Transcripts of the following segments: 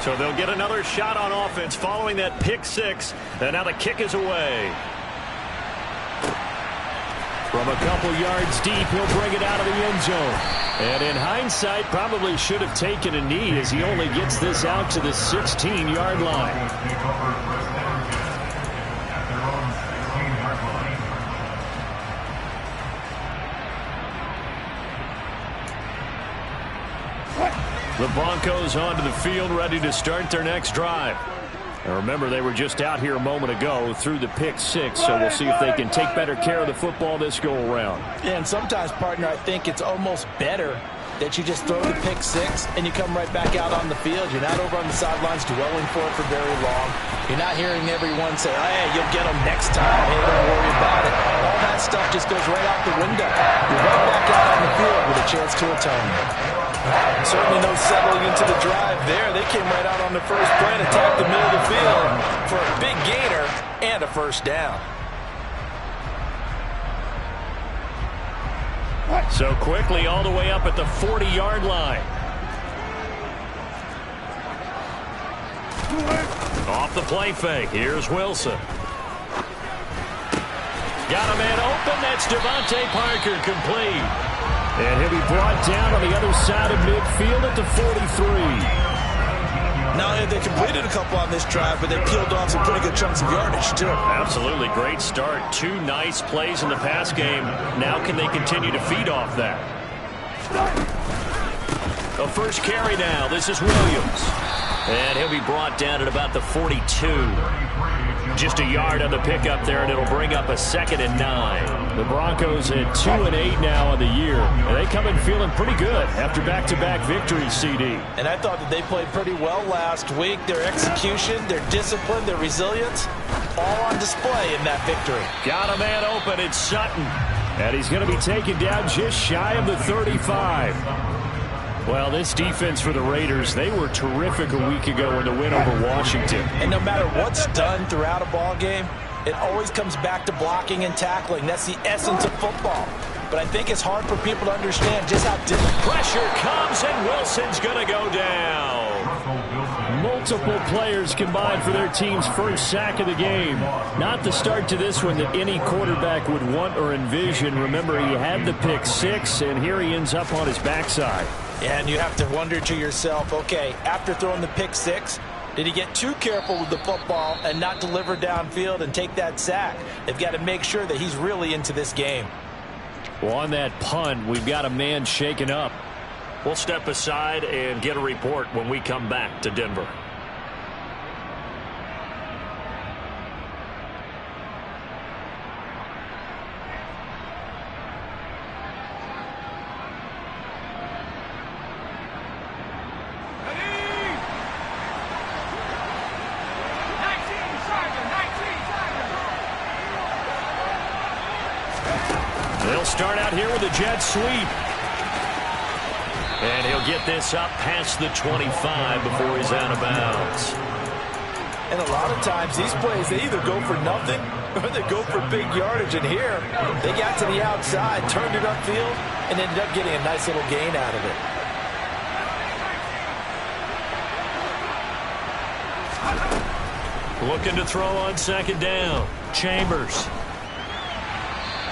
So they'll get another shot on offense following that pick six. And now the kick is away. From a couple yards deep, he'll bring it out of the end zone. And in hindsight, probably should have taken a knee as he only gets this out to the 16-yard line. The Broncos onto the field, ready to start their next drive. And remember, they were just out here a moment ago through the pick six, so we'll see if they can take better care of the football this go-around. Yeah, and sometimes, partner, I think it's almost better that you just throw the pick six and you come right back out on the field. You're not over on the sidelines dwelling for it for very long. You're not hearing everyone say, hey, you'll get them next time. Hey, don't worry about it. All that stuff just goes right out the window. You're right back out on the field with a chance to atone. Certainly no settling into the drive there. They came right out on the first play and attacked the middle of the field for a big gainer and a first down. So quickly all the way up at the 40-yard line. Off the play fake. Here's Wilson. Got a man open. That's Devontae Parker, complete. And he'll be brought down on the other side of midfield at the 43. Not only have they completed a couple on this drive, but they peeled off some pretty good chunks of yardage, too. Absolutely. Great start. Two nice plays in the pass game. Now can they continue to feed off that? The first carry now. This is Williams. And he'll be brought down at about the 42. Just a yard on the pickup there, and it'll bring up a 2nd and 9. The Broncos at 2-8 now on the year, and they come in feeling pretty good after back-to-back victories, CD. And I thought that they played pretty well last week. Their execution, their discipline, their resilience, all on display in that victory. Got a man open. It's Sutton, and he's going to be taken down just shy of the 35. Well, this defense for the Raiders, they were terrific a week ago in the win over Washington. And no matter what's done throughout a ball game, it always comes back to blocking and tackling. That's the essence of football. But I think it's hard for people to understand just how different. Pressure comes, and Wilson's going to go down. Multiple players combined for their team's first sack of the game. Not the start to this one that any quarterback would want or envision. Remember, he had the pick six, and here he ends up on his backside. And you have to wonder to yourself, okay, after throwing the pick six, did he get too careful with the football and not deliver downfield and take that sack? They've got to make sure that he's really into this game. Well, on that punt, we've got a man shaken up. We'll step aside and get a report when we come back to Denver. They'll start out here with a jet sweep. And he'll get this up past the 25 before he's out of bounds. And a lot of times these plays, they either go for nothing or they go for big yardage. And here, they got to the outside, turned it upfield, and ended up getting a nice little gain out of it. Looking to throw on 2nd down. Chambers.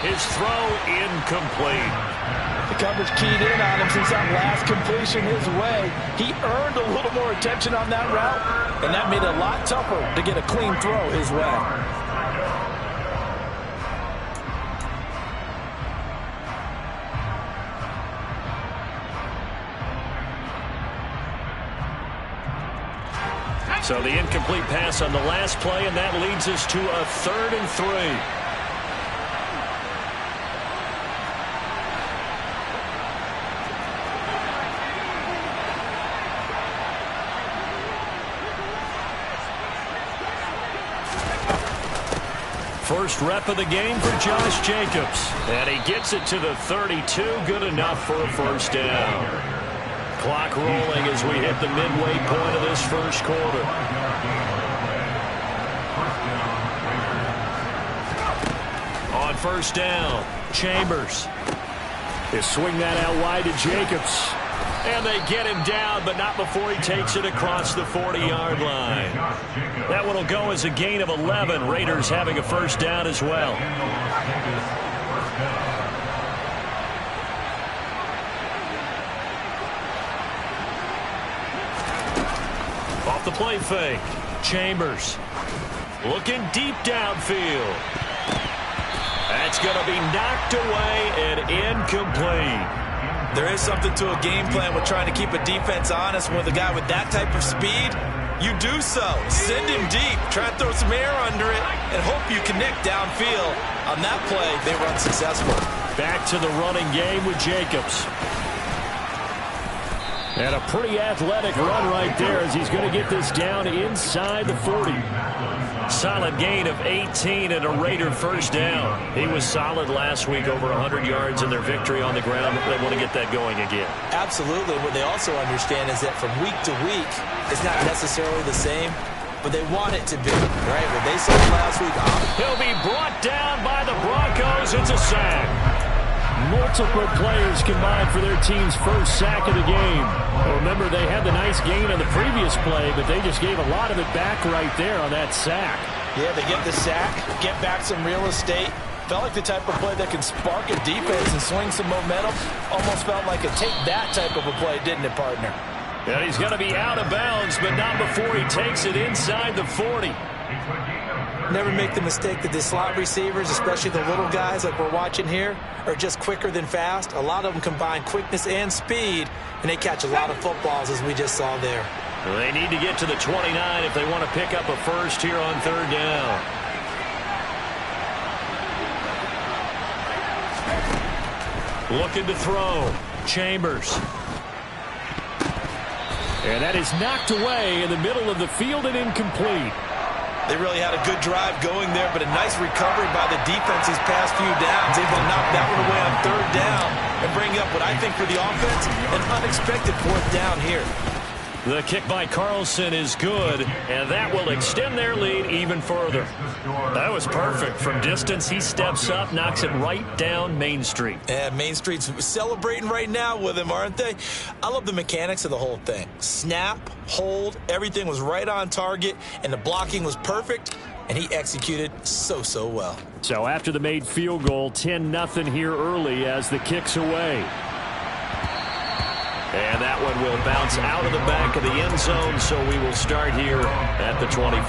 His throw incomplete. The coverage keyed in on him since that last completion his way. He earned a little more attention on that route, and that made it a lot tougher to get a clean throw his way. So the incomplete pass on the last play, and that leads us to a 3rd and 3. First rep of the game for Josh Jacobs. And he gets it to the 32. Good enough for a first down. Clock rolling as we hit the midway point of this first quarter. On first down, Chambers. They swing that out wide to Jacobs. And they get him down, but not before he takes it across the 40-yard line. That one will go as a gain of 11. Raiders having a first down as well. Off the play fake. Chambers looking deep downfield. That's going to be knocked away and incomplete. There is something to a game plan with trying to keep a defense honest. With a guy with that type of speed, you do so. Send him deep. Try and throw some air under it and hope you connect downfield. On that play, they were unsuccessful. Back to the running game with Jacobs. And a pretty athletic run right there as he's going to get this down inside the 40. Solid gain of 18 and a Raider first down. He was solid last week, over 100 yards in their victory on the ground. They want to get that going again. Absolutely. What they also understand is that from week to week, it's not necessarily the same, but they want it to be, right? What they said last week. He'll be brought down by the Broncos. It's a sack. Multiple players combined for their team's first sack of the game. Remember, they had the nice gain on the previous play, but they just gave a lot of it back right there on that sack. Yeah, they get the sack, get back some real estate. Felt like the type of play that can spark a defense and swing some momentum. Almost felt like a take that type of a play, didn't it, partner? And he's going to be out of bounds, but not before he takes it inside the 40. Never make the mistake that the slot receivers, especially the little guys like we're watching here, are just quicker than fast. A lot of them combine quickness and speed, and they catch a lot of footballs, as we just saw there. Well, they need to get to the 29 if they want to pick up a first here on third down. Looking to throw. Chambers. And that is knocked away in the middle of the field and incomplete. They really had a good drive going there, but a nice recovery by the defense these past few downs. Able to knock that one away on third down and bring up what I think for the offense, an unexpected fourth down here. The kick by Carlson is good, and that will extend their lead even further. That was perfect. From distance, he steps up, knocks it right down Main Street. Yeah, Main Street's celebrating right now with him, aren't they? I love the mechanics of the whole thing. Snap, hold, everything was right on target, and the blocking was perfect, and he executed so well. So after the made field goal, 10-0 here early as the kick's away. And that one will bounce out of the back of the end zone, so we will start here at the 25.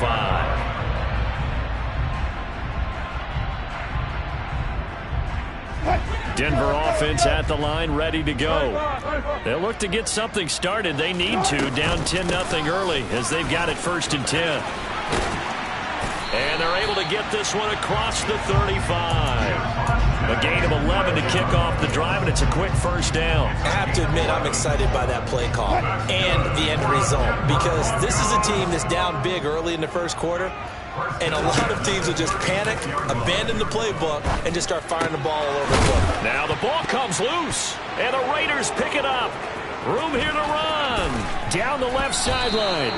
Denver offense at the line, ready to go. They'll look to get something started. They need to, down 10-0 early as they've got it 1st and 10. And they're able to get this one across the 35. A gain of 11 to kick off the drive, and it's a quick first down. I have to admit, I'm excited by that play call and the end result, because this is a team that's down big early in the first quarter, and a lot of teams will just panic, abandon the playbook, and just start firing the ball all over the field. Now the ball comes loose, and the Raiders pick it up. Room here to run. Down the left sideline.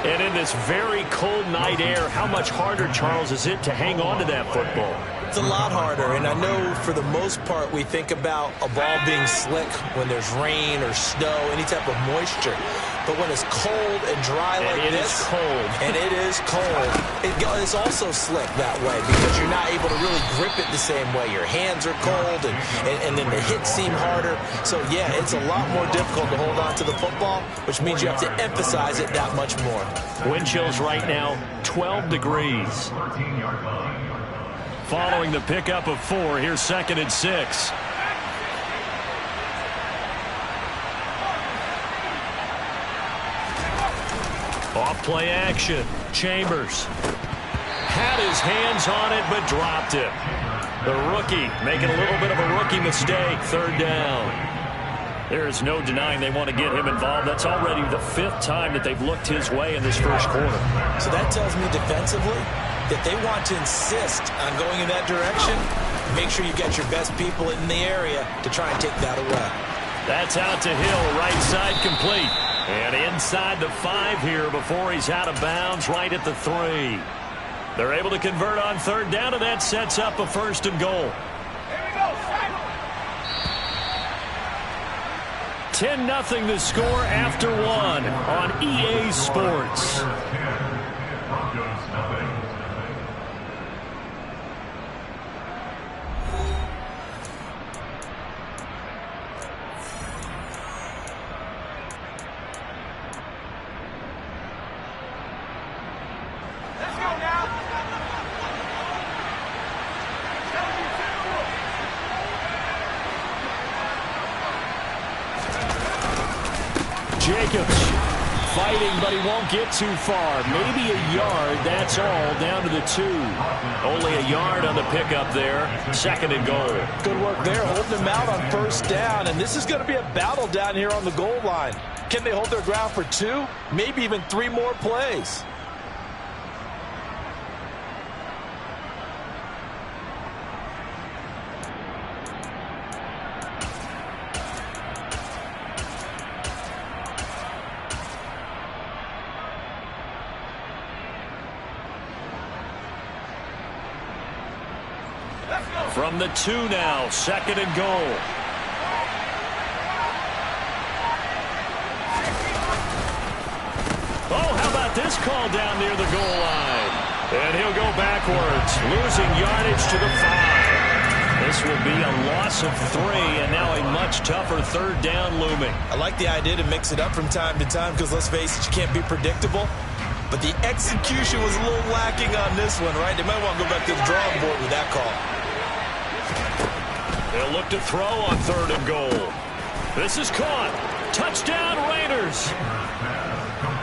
And in this very cold night air, how much harder, Charles, is it to hang on to that football? It's a lot harder, and I know for the most part we think about a ball being slick when there's rain or snow, any type of moisture. But when it's cold and dry like this, and it is cold, it's also slick that way because you're not able to really grip it the same way. Your hands are cold, and then the hits seem harder. So, yeah, it's a lot more difficult to hold on to the football, which means you have to emphasize it that much more. Wind chills right now, 12 degrees. Following the pickup of 4, here's 2nd and 6. Off play action. Chambers had his hands on it but dropped it. The rookie making a little bit of a rookie mistake. 3rd down. There is no denying they want to get him involved. That's already the 5th time that they've looked his way in this first quarter. So that tells me defensively that they want to insist on going in that direction. Make sure you get your best people in the area to try and take that away. That's out to Hill, right side complete. And inside the 5 here before he's out of bounds, right at the 3. They're able to convert on 3rd down, and that sets up a 1st and goal. 10-0 the score after one on EA Sports. Jacobs fighting, but he won't get too far. Maybe a yard, that's all, down to the 2. Only a yard on the pickup there. 2nd and goal. Good work there, holding them out on first down, and this is going to be a battle down here on the goal line. Can they hold their ground for 2, maybe even 3 more plays? From the 2 now, 2nd and goal. Oh, how about this call down near the goal line? And he'll go backwards, losing yardage to the 5. This will be a loss of 3, and now a much tougher 3rd down looming. I like the idea to mix it up from time to time because, let's face it, you can't be predictable. But the execution was a little lacking on this one, right? They might want to go back to the drawing board with that call. They'll look to throw on 3rd and goal. This is caught. Touchdown Raiders.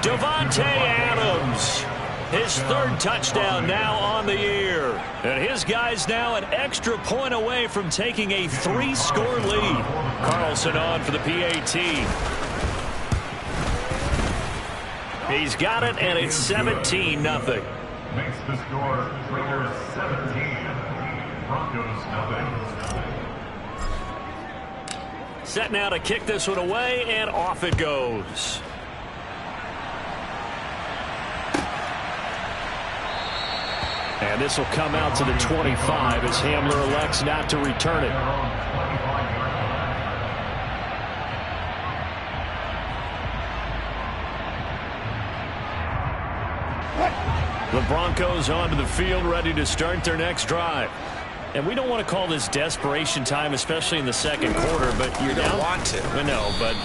Devontae Adams. His 3rd touchdown now on the year. And his guys now an extra point away from taking a 3-score lead. Carlson on for the PAT. He's got it, and it's 17-0. Makes the score Raiders 17, Broncos 0. Set now to kick this one away, and off it goes. And this will come out to the 25 as Hamler elects not to return it. The Broncos onto the field, ready to start their next drive. And we don't want to call this desperation time, especially in the 2nd quarter, but you're down. Don't want to. I know, but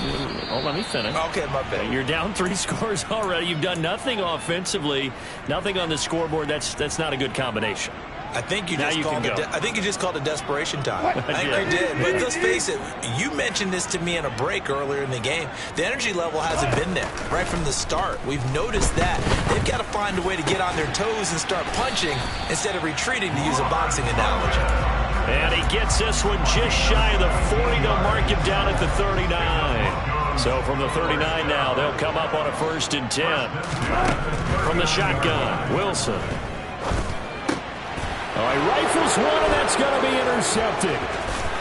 let me finish. Okay, my bad. You're down 3 scores already. You've done nothing offensively, nothing on the scoreboard. That's not a good combination. I think you just called it desperation time. I think you did. But let's face it, you mentioned this to me in a break earlier in the game. The energy level hasn't been there right from the start. We've noticed that. They've got to find a way to get on their toes and start punching instead of retreating, to use a boxing analogy. And he gets this one just shy of the 40. They'll mark him down at the 39. So from the 39 now, they'll come up on a 1st and 10. From the shotgun, Wilson. Oh, he rifles one, and that's going to be intercepted.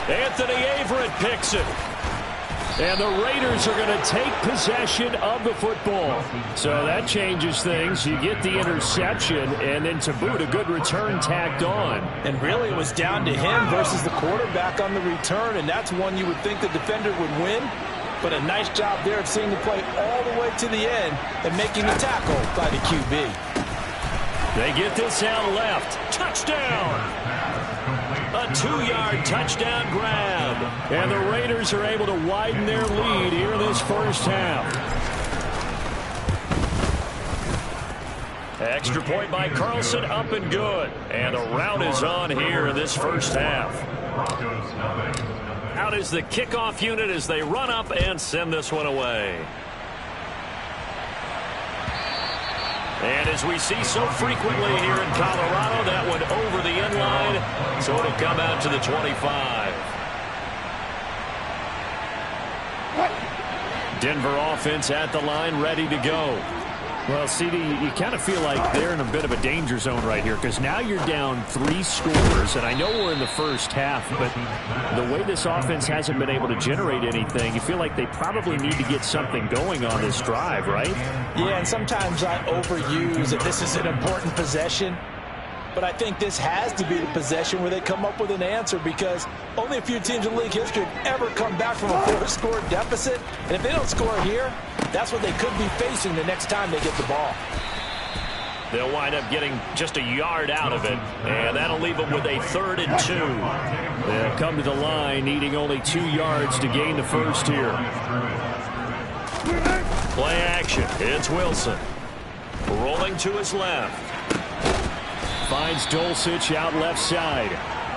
Anthony Averett picks it. And the Raiders are going to take possession of the football. So that changes things. You get the interception, and then to boot, a good return tacked on. And really, it was down to him versus the quarterback on the return, and that's one you would think the defender would win. But a nice job there of seeing the play all the way to the end and making the tackle by the QB. They get this out left. Touchdown! A 2-yard touchdown grab. And the Raiders are able to widen their lead here in this 1st half. Extra point by Carlson, up and good. And the route is on here in this 1st half. Out is the kickoff unit as they run up and send this one away. And as we see so frequently here in Colorado, that one over the end line, so it'll come out to the 25. Denver offense at the line, ready to go. Well, CD, you kind of feel like they're in a bit of a danger zone right here because now you're down 3 scores, and I know we're in the 1st half, but the way this offense hasn't been able to generate anything, you feel like they probably need to get something going on this drive, right? Yeah, and sometimes I overuse if this is an important possession. But I think this has to be the possession where they come up with an answer, because only a few teams in league history have ever come back from a 4-score deficit. And if they don't score here, that's what they could be facing the next time they get the ball. They'll wind up getting just a yard out of it, and that'll leave them with a 3rd and 2. They'll come to the line needing only 2 yards to gain the first here. Play action. It's Wilson. Rolling to his left. Finds Dulcich out left side.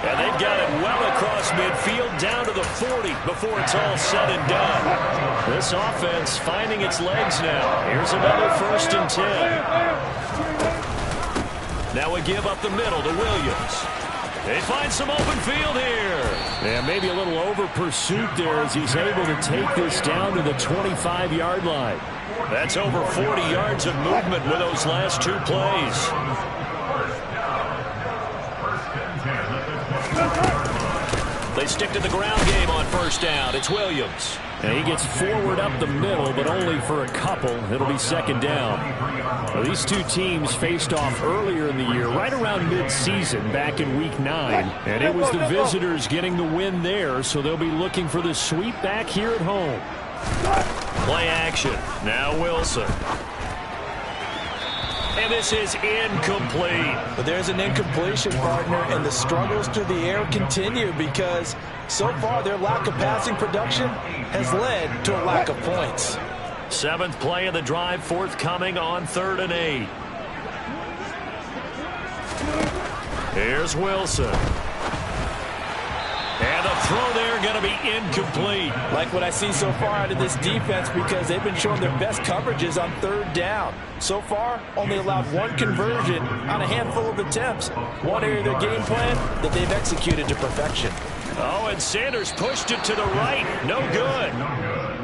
And they've got it well across midfield down to the 40 before it's all said and done. This offense finding its legs now. Here's another 1st and 10. Now we give up the middle to Williams. They find some open field here. And maybe a little over pursuit there as he's able to take this down to the 25-yard line. That's over 40 yards of movement with those last 2 plays. They stick to the ground game on 1st down. It's Williams. And he gets forward up the middle, but only for a couple. It'll be 2nd down. Well, these 2 teams faced off earlier in the year, right around mid-season, back in Week 9. And it was the visitors getting the win there, so they'll be looking for the sweep back here at home. Play action. Now Wilson. And this is incomplete. But there's an incompletion, partner, and the struggles through the air continue, because so far their lack of passing production has led to a lack of points. 7th play of the drive forthcoming on 3rd and 8. Here's Wilson. And the throw there going to be incomplete. Like what I see so far out of this defense, because they've been showing their best coverages on 3rd down. So far, only allowed 1 conversion on a handful of attempts. One area of their game plan that they've executed to perfection. Oh, and Sanders pushed it to the right. No good.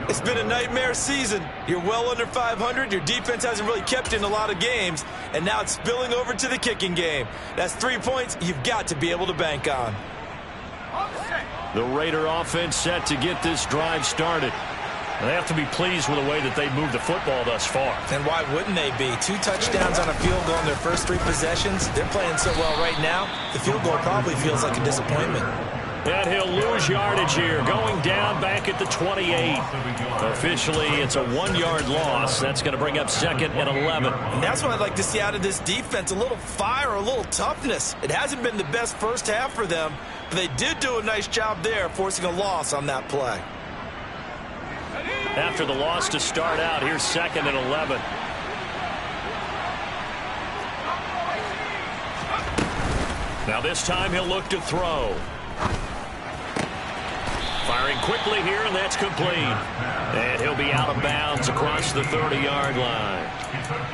It's been a nightmare season. You're well under 500. Your defense hasn't really kept in a lot of games. And now it's spilling over to the kicking game. That's 3 points you've got to be able to bank on. The Raider offense set to get this drive started. They have to be pleased with the way that they moved the football thus far. And why wouldn't they be? 2 touchdowns on a field goal in their first 3 possessions. They're playing so well right now, the field goal probably feels like a disappointment. And he'll lose yardage here, going down back at the 28. Officially, it's a 1-yard loss. That's going to bring up 2nd and 11. And that's what I'd like to see out of this defense, a little fire, a little toughness. It hasn't been the best first half for them, but they did do a nice job there, forcing a loss on that play. After the loss to start out, here's 2nd and 11. Now this time he'll look to throw. Firing quickly here, and that's complete. And he'll be out of bounds across the 30-yard line.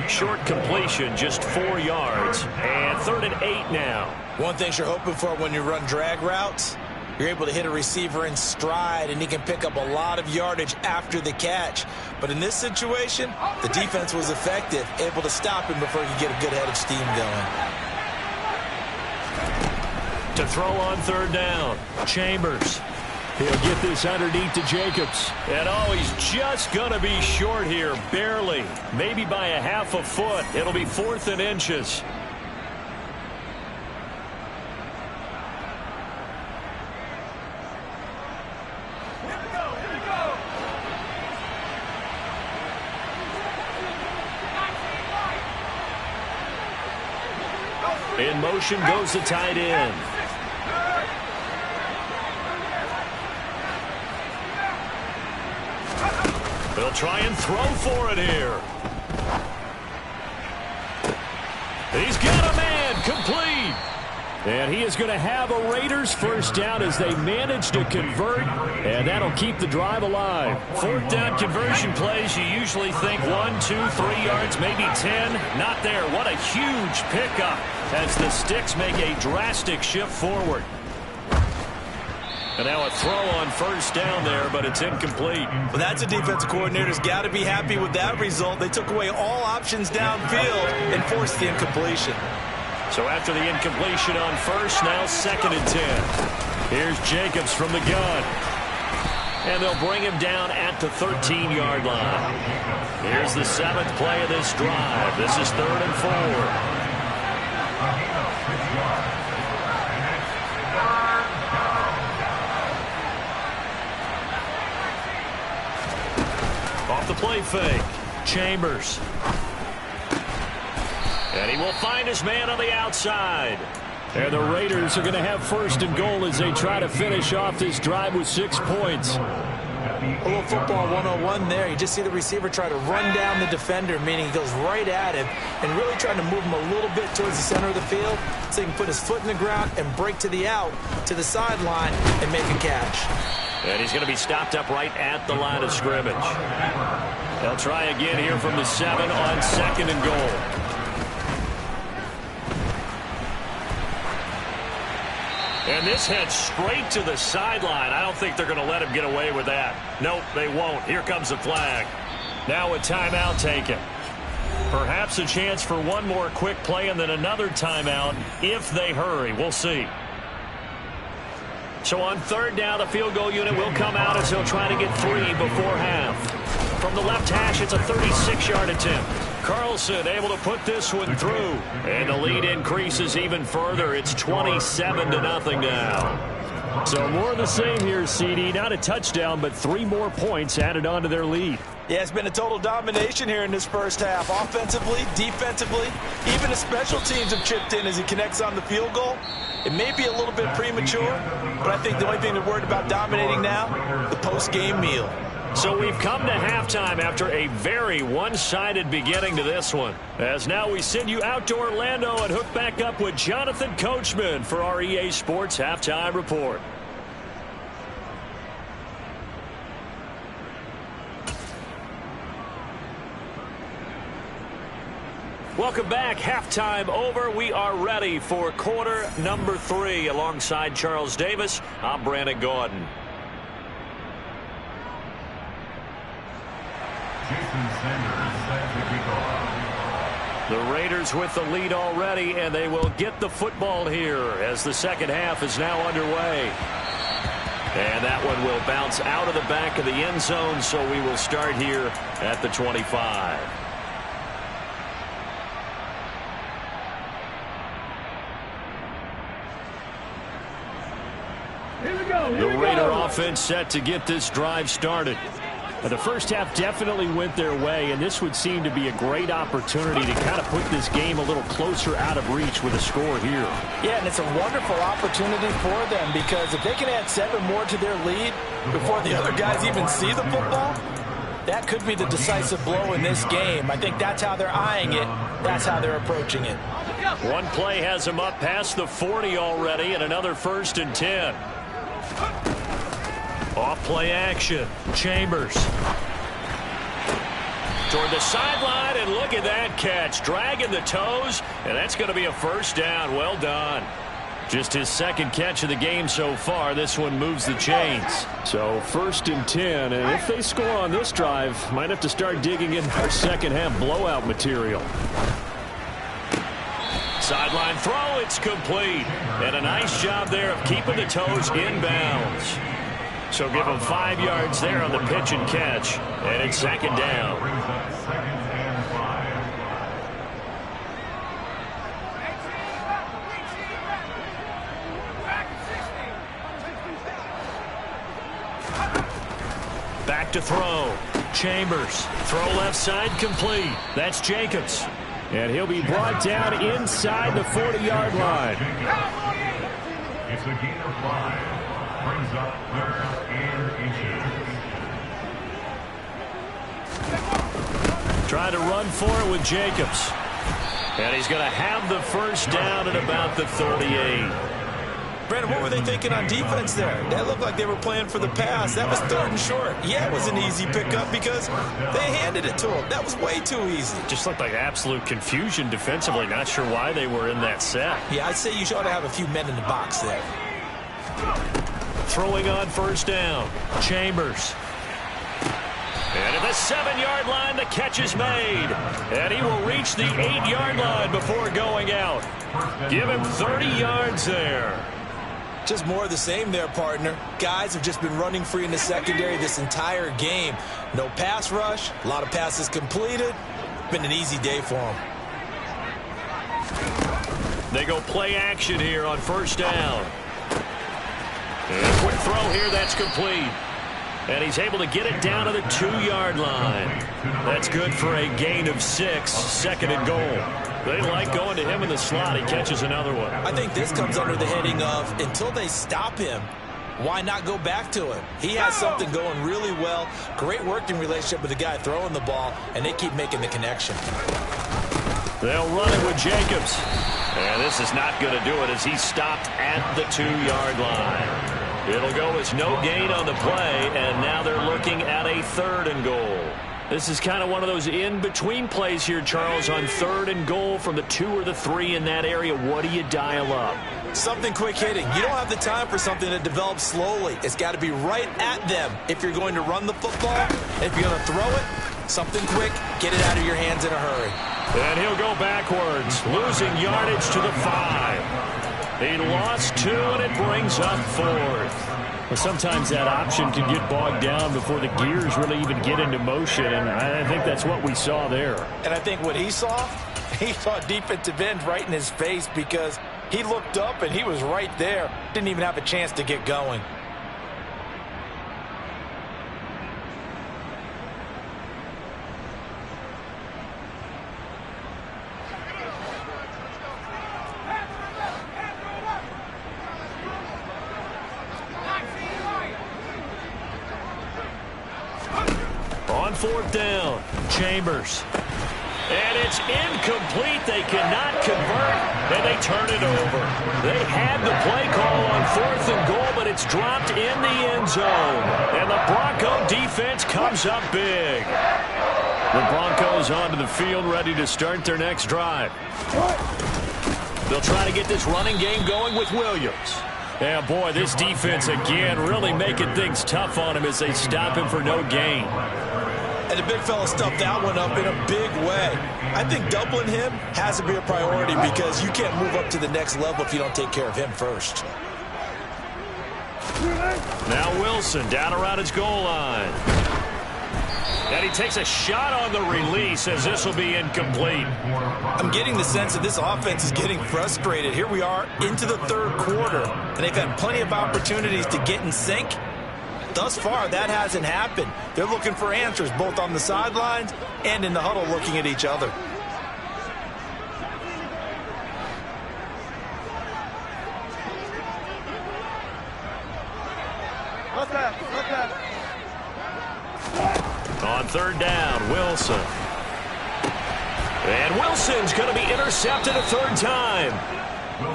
Short completion, just 4 yards. And 3rd and 8 now. One thing you're hoping for when you run drag routes, you're able to hit a receiver in stride, and he can pick up a lot of yardage after the catch. But in this situation, the defense was effective, able to stop him before he could get a good head of steam going. To throw on 3rd down, Chambers. He'll get this underneath to Jacobs. And oh, he's just going to be short here, barely. Maybe by a half a foot. It'll be 4th and inches. In motion goes the tight end. They'll try and throw for it here. He's got a man, complete. And he is going to have a Raiders first down as they manage to convert, and that'll keep the drive alive. 4th down conversion plays, you usually think 1, 2, 3 yards, maybe 10. Not there. What a huge pickup as the Sticks make a drastic shift forward. And now a throw on 1st down there, but it's incomplete. Well, that's a defensive coordinator's got to be happy with that result. They took away all options downfield and forced the incompletion. So after the incompletion on 1st, now 2nd and 10. Here's Jacobs from the gun. And they'll bring him down at the 13-yard line. Here's the 7th play of this drive. This is 3rd and 4. A gain of 6 yards. And it's 3rd down. Off the play fake. Chambers. And he will find his man on the outside. And the Raiders are going to have 1st and goal as they try to finish off this drive with 6 points. A little football 101 there. You just see the receiver try to run down the defender, meaning he goes right at him and really trying to move him a little bit towards the center of the field so he can put his foot in the ground and break to the out, to the sideline, and make a catch. And he's going to be stopped up right at the line of scrimmage. They'll try again here from the 7 on 2nd and goal. And this heads straight to the sideline. I don't think they're going to let him get away with that. Nope, they won't. Here comes the flag. Now a timeout taken. Perhaps a chance for one more quick play and then another timeout if they hurry. We'll see. So on 3rd down, the field goal unit will come out as they'll try to get 3 before half. From the left hash, it's a 36-yard attempt. Carlson able to put this one through. And the lead increases even further. It's 27-0 now. So more of the same here, CD. Not a touchdown, but 3 more points added on to their lead. Yeah, it's been a total domination here in this first half. Offensively, defensively, even the special teams have chipped in as he connects on the field goal. It may be a little bit premature, but I think the only thing they're worried about dominating now, the post-game meal. So we've come to halftime after a very one-sided beginning to this one. As now we send you out to Orlando and hook back up with Jonathan Coachman for our EA Sports Halftime Report. Welcome back. Halftime over. We are ready for quarter number 3. Alongside Charles Davis, I'm Brandon Gordon. The Raiders with the lead already, and they will get the football here as the second half is now underway. And that one will bounce out of the back of the end zone, so we will start here at the 25. The Raider offense set to get this drive started. The first half definitely went their way, and this would seem to be a great opportunity to kind of put this game a little closer out of reach with a score here. Yeah, and it's a wonderful opportunity for them because if they can add 7 more to their lead before the other guys even see the football, that could be the decisive blow in this game. I think that's how they're eyeing it. That's how they're approaching it. One play has them up past the 40 already, and another 1st and 10. Off play action. Chambers. Toward the sideline, and look at that catch. Dragging the toes, and that's going to be a 1st down. Well done. Just his 2nd catch of the game so far. This one moves the chains. So 1st and 10, and if they score on this drive, might have to start digging in our second half blowout material. Sideline throw, it's complete. And a nice job there of keeping the toes inbounds. So give him 5 yards there on the pitch and catch. And it's 2nd down. Back to throw. Chambers. Throw left side complete. That's Jacobs. And he'll be brought down inside the 40-yard line. It's a gain of 5. Brings up 3rd and inches. Trying to run for it with Jacobs. And he's going to have the 1st down at about the 38. Brandon, what were they thinking on defense there? That looked like they were playing for the pass. That was 3rd and short. Yeah, it was an easy pickup because they handed it to him. That was way too easy. Just looked like absolute confusion defensively. Not sure why they were in that set. Yeah, I'd say you ought to have a few men in the box there. Throwing on 1st down. Chambers. And at the 7-yard line, the catch is made. And he will reach the 8-yard line before going out. Give him 30 yards there. Just more of the same there, partner. Guys have just been running free in the secondary this entire game. No pass rush, a lot of passes completed. Been an easy day for them. They go play action here on first down. And a quick throw here, that's complete. And he's able to get it down to the 2-yard line. That's good for a gain of 6, second and goal. They like going to him in the slot. He catches another one. I think this comes under the heading of until they stop him, why not go back to him? He has something going really well. Great working relationship with the guy throwing the ball, and they keep making the connection. They'll run it with Jacobs. And this is not going to do it as he's stopped at the 2-yard line. It'll go as no gain on the play, and now they're looking at a 3rd and goal. This is kind of one of those in-between plays here, Charles, on 3rd and goal from the 2 or the 3 in that area. What do you dial up? Something quick hitting. You don't have the time for something that develops slowly. It's got to be right at them if you're going to run the football. If you're going to throw it, something quick, get it out of your hands in a hurry. And he'll go backwards, losing yardage to the 5. He lost 2, and it brings up 4th. Well, sometimes that option can get bogged down before the gears really even get into motion, and I think that's what we saw there. And I think what he saw defensive end right in his face because he looked up and he was right there. Didn't even have a chance to get going. On 4th down, Chambers. And it's incomplete. They cannot convert, and they turn it over. They had the play call on 4th and goal, but it's dropped in the end zone. And the Bronco defense comes up big. The Broncos onto the field, ready to start their next drive. They'll try to get this running game going with Williams. Yeah, boy, this defense again really making things tough on him as they stop him for no gain. And the big fella stuffed that one up in a big way. I think doubling him has to be a priority because you can't move up to the next level if you don't take care of him first. Now Wilson down around his goal line. And he takes a shot on the release as this will be incomplete. I'm getting the sense that this offense is getting frustrated. Here we are into the 3rd quarter, and they've had plenty of opportunities to get in sync. Thus far, that hasn't happened. They're looking for answers both on the sidelines and in the huddle looking at each other. On 3rd down, Wilson. And Wilson's going to be intercepted a 3rd time.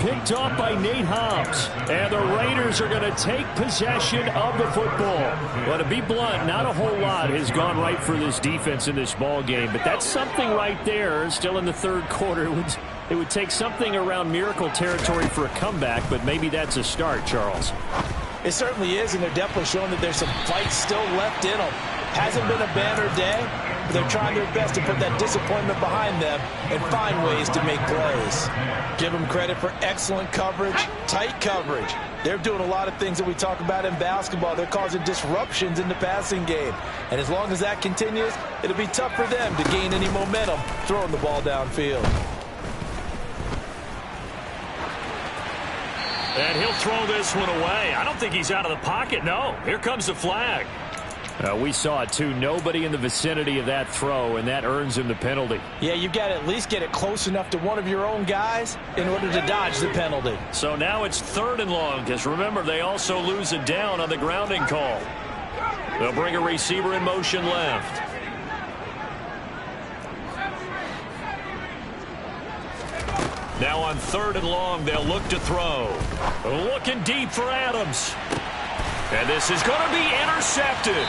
Picked off by Nate Hobbs. And the Raiders are going to take possession of the football. Well, to be blunt, not a whole lot has gone right for this defense in this ball game. But that's something right there. Still in the 3rd quarter. It would take something around miracle territory for a comeback, but maybe that's a start, Charles. It certainly is, and they're definitely showing that there's some fight still left in them. Hasn't been a banner day, but they're trying their best to put that disappointment behind them and find ways to make plays. Give them credit for excellent coverage, tight coverage. They're doing a lot of things that we talk about in basketball. They're causing disruptions in the passing game. And as long as that continues, it'll be tough for them to gain any momentum throwing the ball downfield. And he'll throw this one away. I don't think he's out of the pocket, no. Here comes the flag. We saw it, too. Nobody in the vicinity of that throw, and that earns him the penalty. Yeah, you've got to at least get it close enough to one of your own guys in order to dodge the penalty. So now it's 3rd and long, because remember, they also lose it down on the grounding call. They'll bring a receiver in motion left. Now on 3rd and long, they'll look to throw. Looking deep for Adams. And this is going to be intercepted.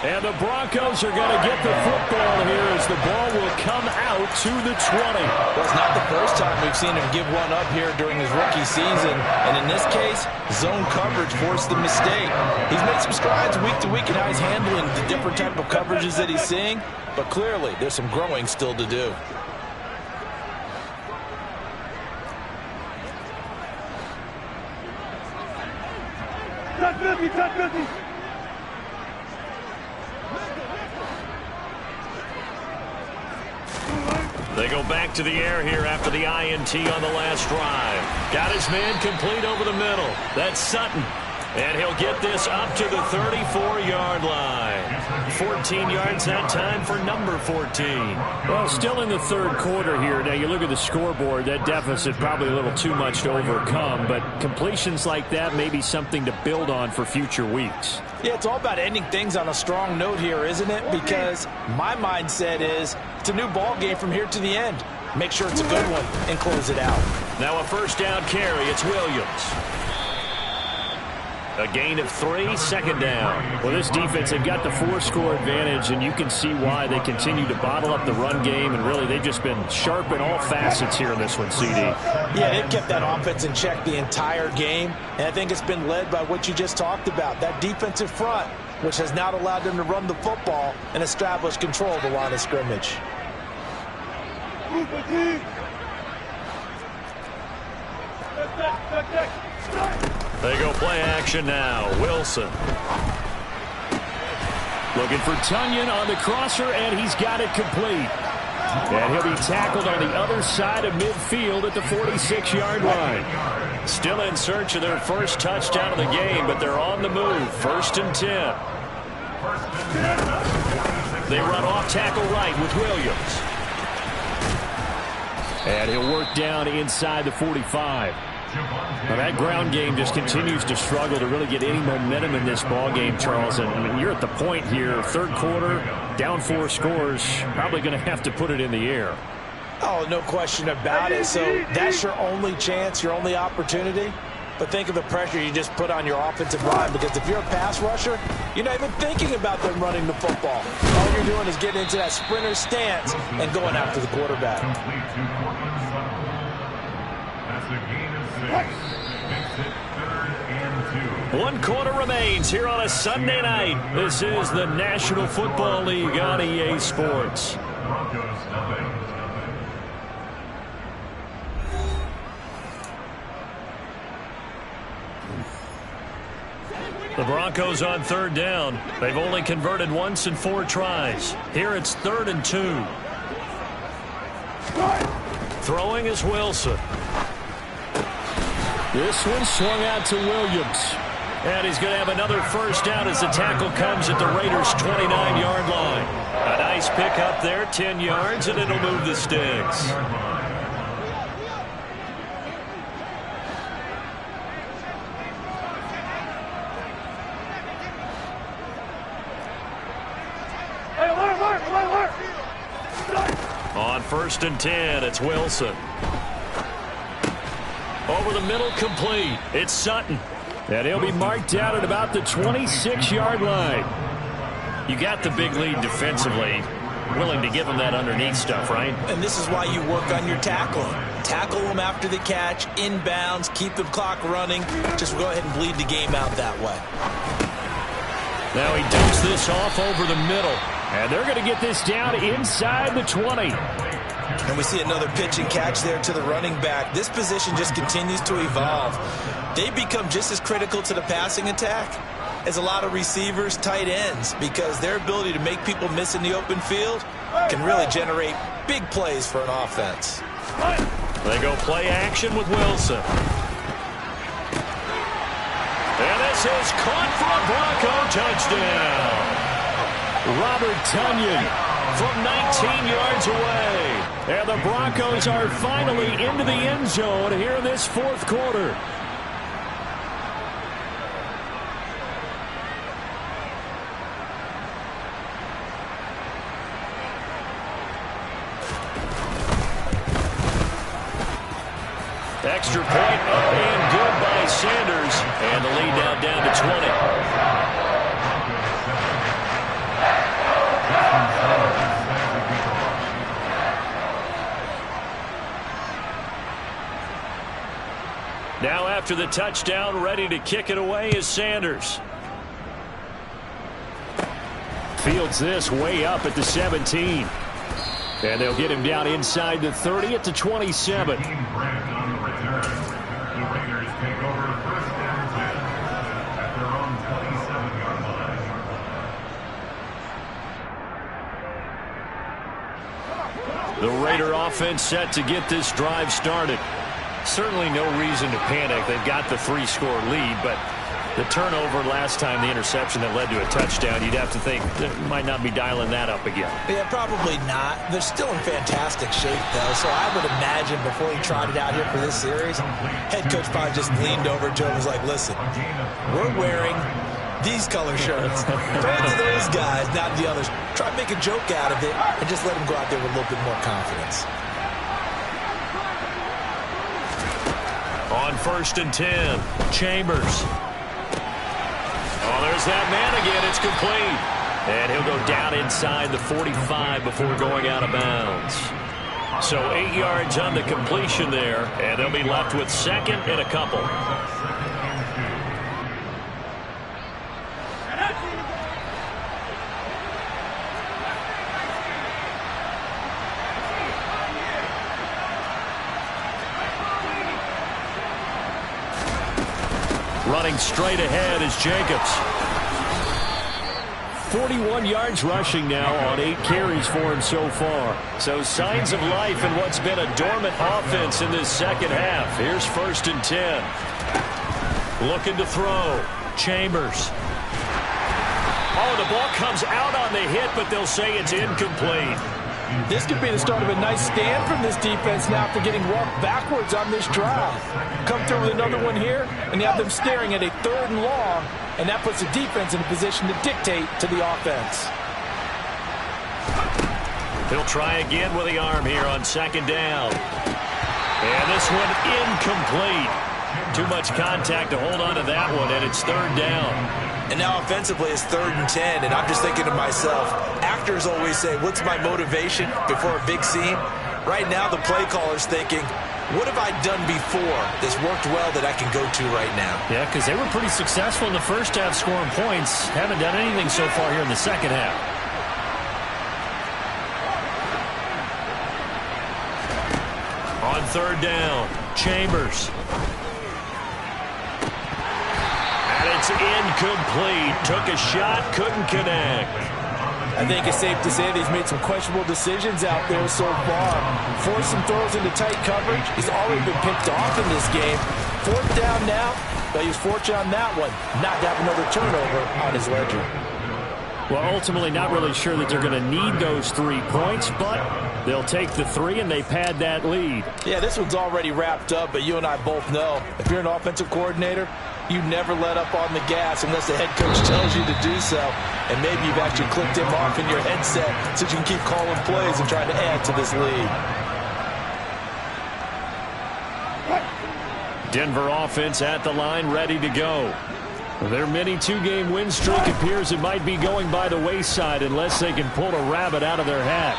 And the Broncos are going to get the football here as the ball will come out to the 20. Well, it's not the first time we've seen him give one up here during his rookie season. And in this case, zone coverage forced the mistake. He's made some strides week to week in how he's handling the different type of coverages that he's seeing. But clearly, there's some growing still to do. They go back to the air here after the INT on the last drive. Got his man complete over the middle. That's Sutton. And he'll get this up to the 34-yard line. 14 yards that time for number 14. Well, still in the third quarter here. Now, you look at the scoreboard, that deficit probably a little too much to overcome, but completions like that may be something to build on for future weeks. Yeah, it's all about ending things on a strong note here, isn't it? Because my mindset is it's a new ball game from here to the end. Make sure it's a good one and close it out. Now a first down carry. It's Williams. A gain of 3, second down. Well, this defense, they've got the 4-score advantage, and you can see why they continue to bottle up the run game, and really they've just been sharp in all facets here in this one, CD. Yeah, they've kept that offense in check the entire game, and I think it's been led by what you just talked about, that defensive front, which has not allowed them to run the football and establish control of the line of scrimmage. They go play action now. Wilson. Looking for Tunyon on the crosser, and he's got it complete. And he'll be tackled on the other side of midfield at the 46-yard line. Still in search of their first touchdown of the game, but they're on the move. First and 10. They run off tackle right with Williams. And he'll work down inside the 45. Now that ground game just continues to struggle to really get any momentum in this ball game, Charles. And you're at the point here, third quarter, down 4 scores, probably going to have to put it in the air. Oh, no question about it. So that's your only chance, your only opportunity. But think of the pressure you just put on your offensive line, because if you're a pass rusher, you're not even thinking about them running the football. All you're doing is getting into that sprinter stance and going after the quarterback. That's a gain of 6. Makes it 3rd and 2. 1 quarter remains here on a Sunday night. This is the National Football League on EA Sports. Broncos nothing. The Broncos on 3rd down. They've only converted once in 4 tries. Here it's 3rd and 2. Throwing is Wilson. This one swung out to Williams. And he's going to have another first down as the tackle comes at the Raiders' 29-yard line. A nice pick up there, 10 yards, and it'll move the sticks. On 1st and 10, it's Wilson. Over the middle, complete. It's Sutton. And he'll be marked out at about the 26-yard line. You got the big lead defensively. Willing to give them that underneath stuff, right? And this is why you work on your tackling. Tackle them after the catch, inbounds, keep the clock running. Just go ahead and bleed the game out that way. Now he dumps this off over the middle. And they're going to get this down inside the 20. And we see another pitch and catch there to the running back. This position just continues to evolve. They become just as critical to the passing attack as a lot of receivers, tight ends, because their ability to make people miss in the open field can really generate big plays for an offense. They go play action with Wilson. And this is caught for a Bronco touchdown. Robert Tunyon from 19 yards away. And the Broncos are finally into the end zone here in this 4th quarter. Extra point up and good by Sanders. And the lead now down to 20. Now after the touchdown, ready to kick it away is Sanders. Fields this way up at the 17. And they'll get him down inside the 30 at the 27. The Raider offense set to get this drive started. Certainly no reason to panic. They've got the 3-score lead, but the turnover last time, the interception that led to a touchdown, you'd have to think they might not be dialing that up again. Yeah, probably not. They're still in fantastic shape, though, so I would imagine before he trotted out here for this series, head coach probably just leaned over to him and was like, listen, we're wearing these color shirts. Throw it to those guys, not the others. Try to make a joke out of it and just let them go out there with a little bit more confidence. On 1st and 10, Chambers. Oh, there's that man again. It's complete. And he'll go down inside the 45 before going out of bounds. So 8 yards on the completion there, and they'll be left with 2nd and a couple. Running straight ahead is Jacobs. 41 yards rushing now on 8 carries for him so far. So signs of life in what's been a dormant offense in this second half. Here's 1st and 10. Looking to throw. Chambers. Oh, the ball comes out on the hit, but they'll say it's incomplete. This could be the start of a nice stand from this defense now after getting walked backwards on this drive. Come through with another one here, and you have them staring at a 3rd and long, and that puts the defense in a position to dictate to the offense. He'll try again with the arm here on 2nd down. And this one incomplete. Too much contact to hold on to that one, and it's 3rd down. And now offensively it's 3rd and 10, and I'm just thinking to myself, actors always say, what's my motivation before a big scene? Right now the play caller's thinking, what have I done before that's worked well that I can go to right now? Yeah, because they were pretty successful in the first half scoring points. Haven't done anything so far here in the second half. On 3rd down, Chambers. It's incomplete. Took a shot, couldn't connect. I think it's safe to say that he's made some questionable decisions out there so far. Forced some throws into tight coverage. He's already been picked off in this game. 4th down now, but he was fortunate on that one. Not to have another turnover on his ledger. Well, ultimately not really sure that they're going to need those 3 points, but they'll take the 3 and they pad that lead. Yeah, this one's already wrapped up, but you and I both know if you're an offensive coordinator, you never let up on the gas unless the head coach tells you to do so. And maybe you've actually clicked him off in your headset so you can keep calling plays and trying to add to this lead. Denver offense at the line, ready to go. Their mini 2-game win streak appears it might be going by the wayside unless they can pull a rabbit out of their hat.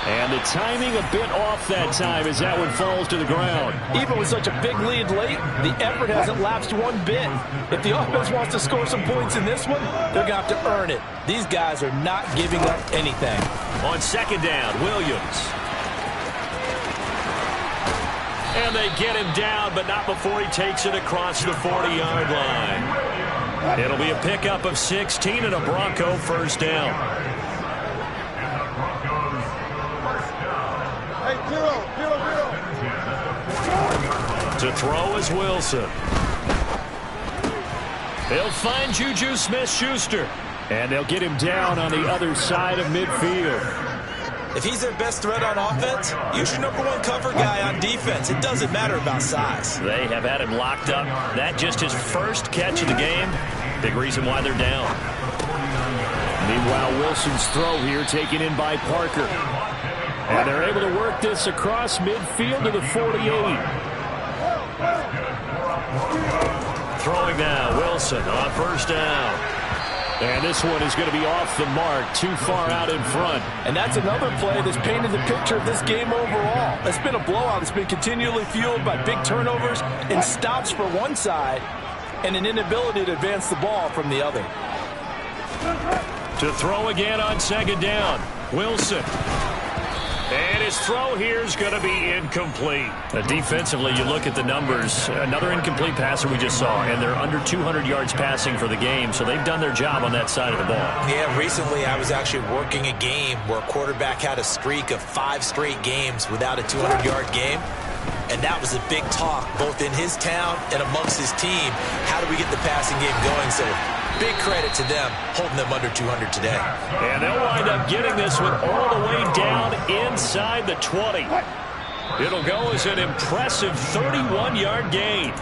And the timing a bit off that time as that one falls to the ground. Even with such a big lead late, the effort hasn't lapsed one bit. If the offense wants to score some points in this one, they're going to have to earn it. These guys are not giving up anything. On 2nd down, Williams. And they get him down, but not before he takes it across the 40-yard line. It'll be a pickup of 16 and a Bronco 1st down. To throw is Wilson. They'll find Juju Smith-Schuster. And they'll get him down on the other side of midfield. If he's their best threat on offense, use your #1 cover guy on defense. It doesn't matter about size. They have had him locked up. That just his first catch of the game. Big reason why they're down. Meanwhile, Wilson's throw here taken in by Parker. And they're able to work this across midfield to the 48. Throwing now, Wilson on 1st down. And this one is going to be off the mark, too far out in front. And that's another play that's painted the picture of this game overall. It's been a blowout. It's been continually fueled by big turnovers and stops for one side and an inability to advance the ball from the other. To throw again on 2nd down, Wilson. And his throw here is going to be incomplete. Defensively, you look at the numbers. Another incomplete passer we just saw, and they're under 200 yards passing for the game, so they've done their job on that side of the ball. Yeah, recently I was actually working a game where a quarterback had a streak of 5 straight games without a 200-yard game. And that was a big talk, both in his town and amongst his team. How do we get the passing game going? So big credit to them, holding them under 200 today. And they'll wind up getting this one all the way down inside the 20. It'll go as an impressive 31-yard gain.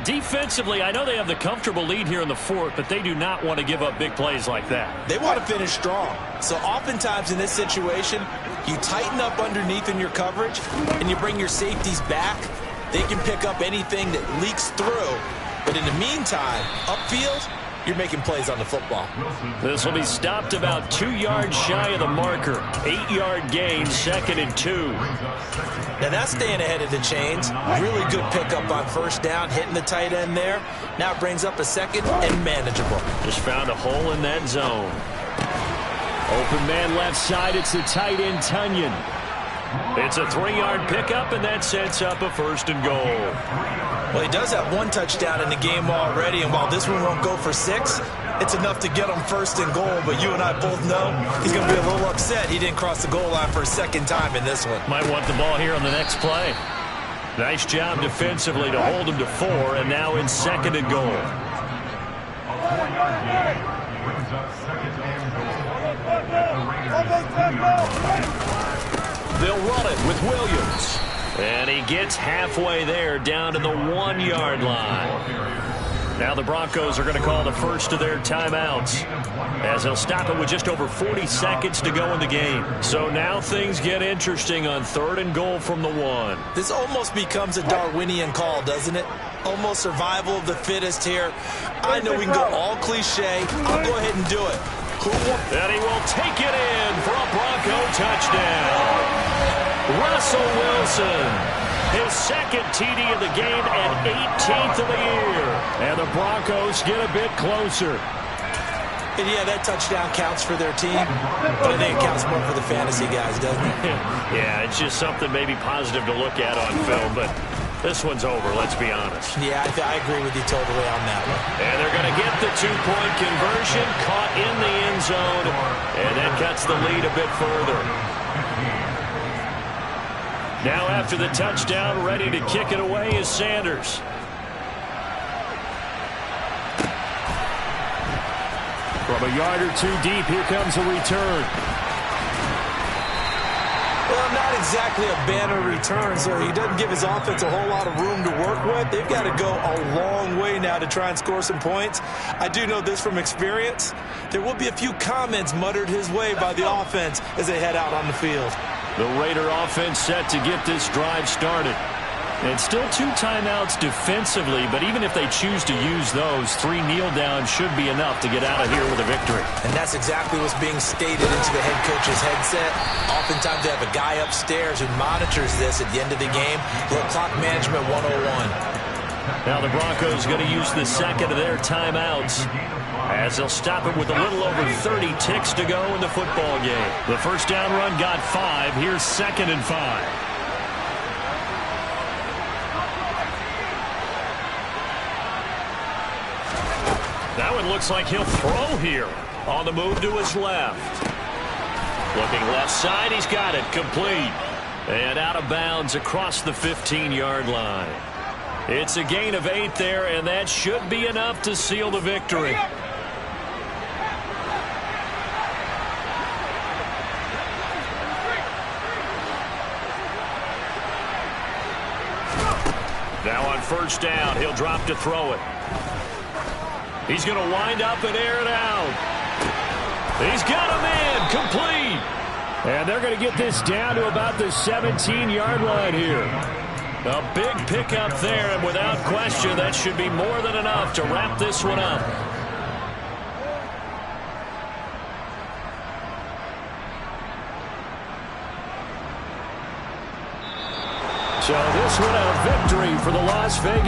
Defensively, I know they have the comfortable lead here in the fourth, but they do not want to give up big plays like that. They want to finish strong. So oftentimes in this situation, you tighten up underneath in your coverage, and you bring your safeties back. They can pick up anything that leaks through. But in the meantime, upfield, you're making plays on the football. This will be stopped about 2 yards shy of the marker. 8-yard gain, 2nd and 2. Now that's staying ahead of the chains. Really good pickup on first down, hitting the tight end there. Now it brings up a 2nd and manageable. Just found a hole in that zone. Open man left side, it's the tight end, Tunyon. It's a 3-yard pickup, and that sets up a 1st and goal. Well, he does have 1 touchdown in the game already, and while this one won't go for 6, it's enough to get him 1st and goal. But you and I both know he's going to be a little upset he didn't cross the goal line for a 2nd time in this one. Might want the ball here on the next play. Nice job defensively to hold him to 4, and now in 2nd and goal. A 4-yard gain brings up 2nd and goal. The Raiders 2-yard line. They'll run it with Williams. And he gets halfway there, down to the 1-yard line. Now the Broncos are going to call the first of their timeouts, as they'll stop it with just over 40 seconds to go in the game. So now things get interesting on 3rd and goal from the 1. This almost becomes a Darwinian call, doesn't it? Almost survival of the fittest here. I know we can go all cliche. I'll go ahead and do it. And he will take it in for a Bronco touchdown. Russell Wilson, his 2nd TD of the game and 18th of the year. And the Broncos get a bit closer. And yeah, that touchdown counts for their team, but I think it counts more for the fantasy guys, doesn't it? Yeah, it's just something maybe positive to look at on film, but this one's over, let's be honest. Yeah, I agree with you totally on that one. And they're going to get the 2-point conversion, caught in the end zone, and that cuts the lead a bit further. Now after the touchdown, ready to kick it away is Sanders. From a yard or 2 deep, here comes a return. Well, not exactly a banner return, so he doesn't give his offense a whole lot of room to work with. They've got to go a long way now to try and score some points. I do know this from experience. There will be a few comments muttered his way by the offense as they head out on the field. The Raider offense set to get this drive started. And still 2 timeouts defensively, but even if they choose to use those, 3 kneel downs should be enough to get out of here with a victory. And that's exactly what's being stated into the head coach's headset. Oftentimes they have a guy upstairs who monitors this at the end of the game. Little clock management 101. Now the Broncos going to use the 2nd of their timeouts, as they'll stop it with a little over 30 ticks to go in the football game. The first down run got 5. Here's 2nd and 5. That one looks like he'll throw here. On the move to his left. Looking left side, he's got it. Complete. And out of bounds across the 15-yard line. It's a gain of 8 there, and that should be enough to seal the victory. Now on first down, he'll drop to throw it. He's going to wind up and air it out. He's got him in. Complete. And they're going to get this down to about the 17-yard line here. A big pickup there, and without question, that should be more than enough to wrap this one up. So this one a victory for the Las Vegas